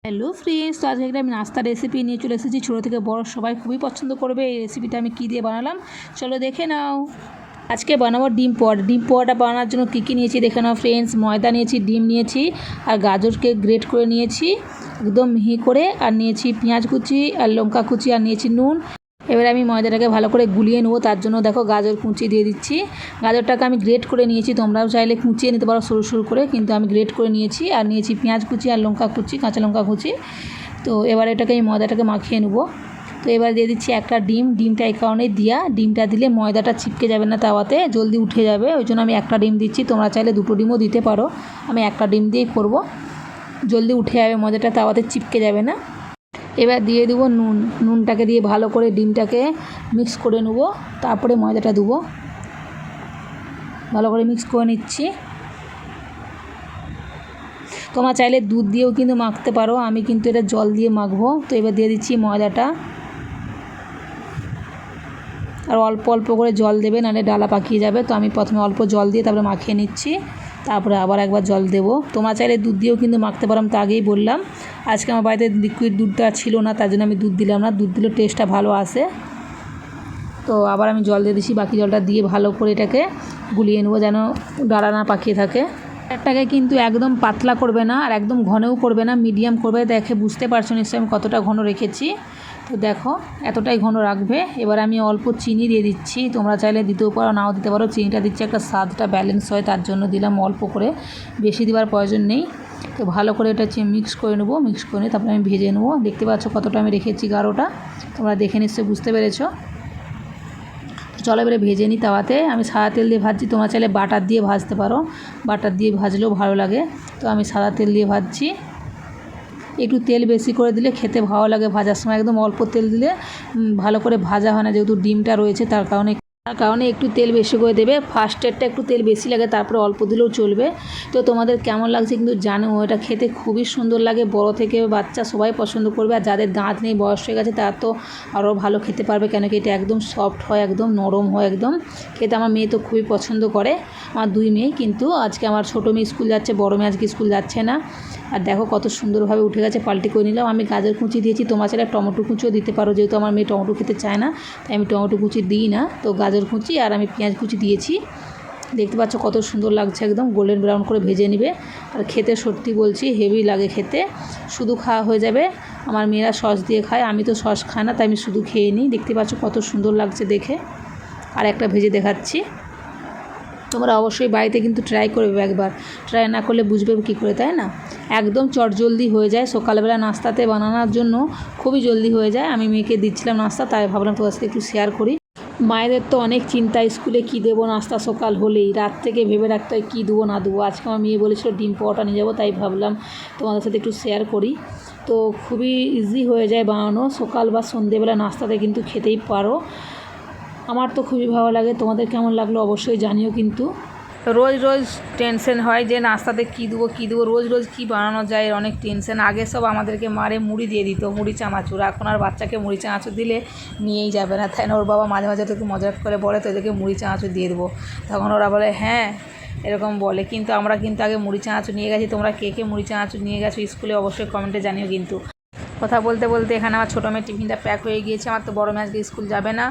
Hello friends, তো আজকে একটা আমি নাস্তা রেসিপি নিয়ে চলে এসেছি। ছোটো থেকে বড় সবাই খুবই পছন্দ করবে এই রেসিপিটা। আমি কী দিয়ে বানালাম চলো দেখে নাও। আজকে বানাবো ডিম পোয়াটা। ডিম পোয়াটা বানানোর জন্য কী কী নিয়েছি দেখে নাও ফ্রেন্ডস। ময়দা নিয়েছি, ডিম নিয়েছি, আর গাজরকে গ্রেট করে নিয়েছি একদম মিহি করে, আর নিয়েছি পেঁয়াজ কুচি আর লঙ্কা কুচি, আর নিয়েছি নুন। এবারে আমি ময়দাটাকে ভালো করে গুলিয়ে নেবো। তার জন্য দেখো গাজর কুচি দিয়ে দিচ্ছি। গাজরটাকে আমি গ্রেট করে নিয়েছি, তোমরাও চাইলে কুচিয়ে নিতে পারো সরু সরু করে, কিন্তু আমি গ্রেট করে নিয়েছি। আর নিয়েছি পেঁয়াজ কুচি আর লঙ্কা কুচি, কাঁচা লঙ্কা কুচি। তো এবার এটাকে আমি ময়দাটাকে মাখিয়ে নেবো। তো এবার দিয়ে দিচ্ছি একটা ডিম। ডিমটা এই কারণেই দিয়া, ডিমটা দিলে ময়দাটা চিপকে যাবে না, তাওয়াতে জলদি উঠে যাবে, ওই জন্য আমি একটা ডিম দিচ্ছি। তোমরা চাইলে দুটো ডিমও দিতে পারো, আমি একটা ডিম দিয়েই করবো, জলদি উঠে যাবে, ময়দাটা তাওয়াতে চিপকে যাবে না। এবার দিয়ে দেবো নুন। নুনটাকে দিয়ে ভালো করে ডিমটাকে মিক্স করে নেবো, তারপরে ময়দাটা দেবো। ভালো করে মিক্স করে নিচ্ছি। তোমরা চাইলে দুধ দিয়েও কিন্তু মাখতে পারো, আমি কিন্তু এটা জল দিয়ে মাখবো। তো এবার দিয়ে দিচ্ছি ময়দাটা, আর অল্প অল্প করে জল দেবে, নাহলে ডালা পাকিয়ে যাবে। তো আমি প্রথমে অল্প জল দিয়ে তারপরে মাখিয়ে নিচ্ছি, তারপরে আবার একবার জল দেবো। তোমরা চাইলে দুধ দিয়েও কিন্তু মাখতে পারো, আমি তো আগেই বললাম। আজকে আমার বাড়িতে লিকুইড দুধটা ছিল না, তার জন্য আমি দুধ দিলাম না। দুধ দিলে টেস্টটা ভালো আসে। তো আবার আমি জল দিয়ে দিচ্ছি, বাকি জলটা দিয়ে ভালো করে এটাকে গুলিয়ে নেবো, যেন ডালা না পাকিয়ে থাকে। এটাকে কিন্তু একদম পাতলা করবে না, আর একদম ঘনও করবে না, মিডিয়াম করবে। দেখে বুঝতে পারছো নিশ্চয়ই আমি কতটা ঘন রেখেছি। তো দেখো এতটাই ঘন রাখবে। এবার আমি অল্প চিনি দিয়ে দিচ্ছি, তোমরা চাইলে দিতেও পারো, নাও দিতে পারো। চিনিটা দিচ্ছি একটা স্বাদটা ব্যালেন্স হয়, তার জন্য দিলাম অল্প করে, বেশি দেওয়ার প্রয়োজন নেই। তো ভালো করে এটা মিক্স করে নেবো। মিক্স করে নিয়ে তারপরে আমি ভেজে নেবো। দেখতে পাচ্ছ কতটা আমি রেখেছি, গাঢ়টা তোমরা দেখে নিশ্চয়ই বুঝতে পেরেছো। চলো এবারে ভেজে নিই তাওয়াতে। আমি সাদা তেল দিয়ে ভাজছি, তোমরা চাইলে বাটার দিয়ে ভাজতে পারো, বাটার দিয়ে ভাজলেও ভালো লাগে। তো আমি সাদা তেল দিয়ে ভাজছি। একটু তেল বেশি করে দিলে খেতে ভালো লাগে ভাজার সময়, একদম অল্প তেল দিলে ভালো করে ভাজা হয় না, যেহেতু ডিমটা রয়েছে তার কারণে একটু তেল বেশি করে দেবে। ফার্স্টেরটা একটু তেল বেশি লাগে, তারপরে অল্প দিলেও চলবে। তো তোমাদের কেমন লাগছে কিন্তু জানো। এটা খেতে খুবই সুন্দর লাগে, বড় থেকে বাচ্চা সবাই পছন্দ করবে। আর যাদের দাঁত নেই, বয়স হয়ে গেছে, তারা তো আরও ভালো খেতে পারবে, কেন কি এটা একদম সফট হয়, একদম নরম হয় একদম খেতে। আমার মেয়ে তো খুবই পছন্দ করে, আমার দুই মেয়ে। কিন্তু আজকে আমার ছোটো মেয়ে স্কুল যাচ্ছে, বড় মেয়ে আজকে স্কুল যাচ্ছে না। আর দেখো কত সুন্দরভাবে উঠে গেছে, পাল্টি করে নিলাম। আমি গাজর কুচি দিয়েছি, তোমার চাইলে টমেটো কুচিও দিতে পারো, যেহেতু আমার মেয়ে টমেটো খেতে চায় না, তাই আমি টমেটো কুচি দিই না। তো গাজর কুচি আর আমি পেঁয়াজ কুচি দিয়েছি। দেখতে পাচ্ছ কত সুন্দর লাগছে, একদম গোল্ডেন ব্রাউন করে ভেজে নিবে। আর খেতে সত্যি বলছি হেভি লাগে খেতে, শুধু খাওয়া হয়ে যাবে। আমার মেয়েরা সস দিয়ে খায়, আমি তো সস খাই না, তাই আমি শুধু খেয়ে নিই। দেখতে পাচ্ছ কত সুন্দর লাগছে দেখে। আর একটা ভেজে দেখাচ্ছি। তোমরা অবশ্যই বাড়িতে কিন্তু ট্রাই করবে একবার, ট্রাই না করলে বুঝবে কী করে, তাই না? একদম চটজলদি হয়ে যায়, সকালবেলা নাস্তাতে বানানোর জন্য খুবই জলদি হয়ে যায়। আমি মেয়েকে দিচ্ছিলাম নাস্তা, তাই ভাবলাম তোমার সাথে একটু শেয়ার করি। মায়েদের তো অনেক চিন্তা, স্কুলে কী দেবো নাস্তা সকাল হলেই, রাত থেকে ভেবে রাখতে হয় কী দেবো না দেবো। আজকে আমার মেয়ে বলেছিল ডিম পোয়াটা নিয়ে যাবো, তাই ভাবলাম তোমাদের সাথে একটু শেয়ার করি। তো খুবই ইজি হয়ে যায় বানানো, সকাল বা সন্ধেবেলা নাস্তাতে কিন্তু খেতেই পারো। আমার তো খুবই ভালো লাগে, তোমাদের কেমন লাগলো অবশ্যই জানিও। কিন্তু রোজ রোজ টেনশন হয় যে নাস্তাতে কী দেবো, রোজ রোজ কী বানানো যায়, অনেক টেনশন। আগে সব আমাদেরকে মারে মুড়ি দিয়ে দিত, মুড়ি চানাচুর। এখন আর বাচ্চাকে মুড়ি চানাচুর দিলে নিয়েই যাবে না, তাই না? ওর বাবা মাঝে মাঝে একটু মজা করে বলে, তো এদেরকে মুড়ি চানাচুর দিয়ে দেবো। তখন ওরা বলে হ্যাঁ, এরকম বলে। কিন্তু আমরা কিন্তু আগে মুড়ি চানাচুর নিয়ে গেছি। তোমরা কে কে মুড়ি চানাচুর নিয়ে গেছো স্কুলে অবশ্যই কমেন্টে জানিও। কিন্তু কথা বলতে বলতে এখানে আমার ছোটো মেয়ের টিফিনটা প্যাক হয়ে গিয়েছে। আমার তো বড় মেয়ে আজকে স্কুল যাবে না,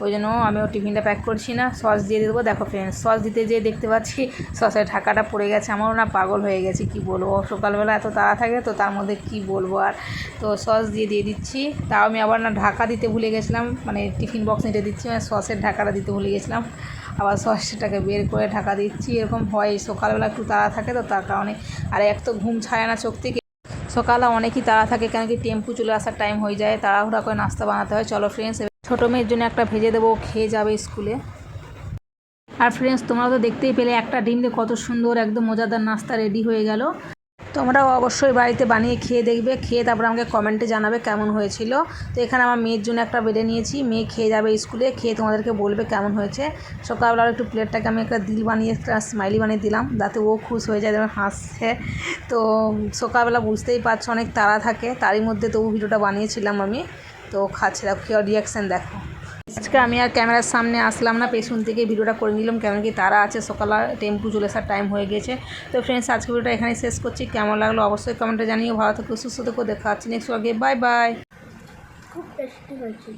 ওই জন্য আমি ওর টিফিনটা প্যাক করছি না, সস দিয়ে দেবো। দেখো ফ্রেন্ডস, সস দিতে যেয়ে দেখতে পাচ্ছি সসের ঢাকাটা পড়ে গেছে। আমারও না পাগল হয়ে গেছি, কি বলবো। সকালবেলা এত তাড়া থাকে, তো তার মধ্যে কি বলবো আর। তো সস দিয়ে দিচ্ছি। তাও আমি আবার না ঢাকা দিতে ভুলে গেছিলাম, মানে টিফিন বক্স নিতে দিচ্ছি, মানে সসের ঢাকাটা দিতে ভুলে গেছিলাম। আবার সসটাকে বের করে ঢাকা দিচ্ছি। এরকম হয়, সকালবেলা একটু তাড়া থাকে, তো তার কারণে। আর এক তো ঘুম ছাড়ে না চোখ থেকে, সকালে অনেকই তাড়া থাকে, কেন কি টেম্পু চলে আসার টাইম হয়ে যায়, তাড়াহুড়া করে নাস্তা বানাতে হয়। চলো ফ্রেন্ডস, ছোটো মেয়ের জন্য একটা ভেজে দেবো, খেয়ে যাবে স্কুলে। আর ফ্রেন্ডস, তোমরা তো দেখতেই পেলে একটা ডিম দিয়ে কত সুন্দর একদম মজাদার নাস্তা রেডি হয়ে গেল। তোমরাও অবশ্যই বাড়িতে বানিয়ে খেয়ে দেখবে, খেয়ে তারপর আমাকে কমেন্টে জানাবে কেমন হয়েছিল। তো এখানে আমার মেয়ের জন্য একটা বেড়ে নিয়েছি, মেয়ে খেয়ে যাবে স্কুলে, খেয়ে তোমাদেরকে বলবে কেমন হয়েছে। সকালবেলা একটু প্লেটটাকে আমি একটা দিল বানিয়ে, একটা স্মাইলি বানিয়ে দিলাম, যাতে ও খুশ হয়ে যায়, যেমন হাসছে। তো সকালবেলা বুঝতেই পারছো অনেক তাড়া থাকে, তারই মধ্যে তো ভিডিওটা বানিয়েছিলাম আমি। তো খাচ্ছে, দেখো রিয়াকশান দেখো। আজকে আমি আর ক্যামেরার সামনে আসলাম না, পেছন থেকে ভিডিওটা করে নিলাম, কেমন কি তারা আছে, সকালে টেম্পু চলে আসার টাইম হয়ে গেছে। তো ফ্রেন্ডস, আজকে ভিডিওটা এখানে শেষ করছি। কেমন লাগলো অবশ্যই কমেন্টে জানিও। ভালো থেকো, সুস্থ থেকো, দেখা হচ্ছে নেক্সট ব্লগে। Bye bye. খুব টেস্টি হয়েছে।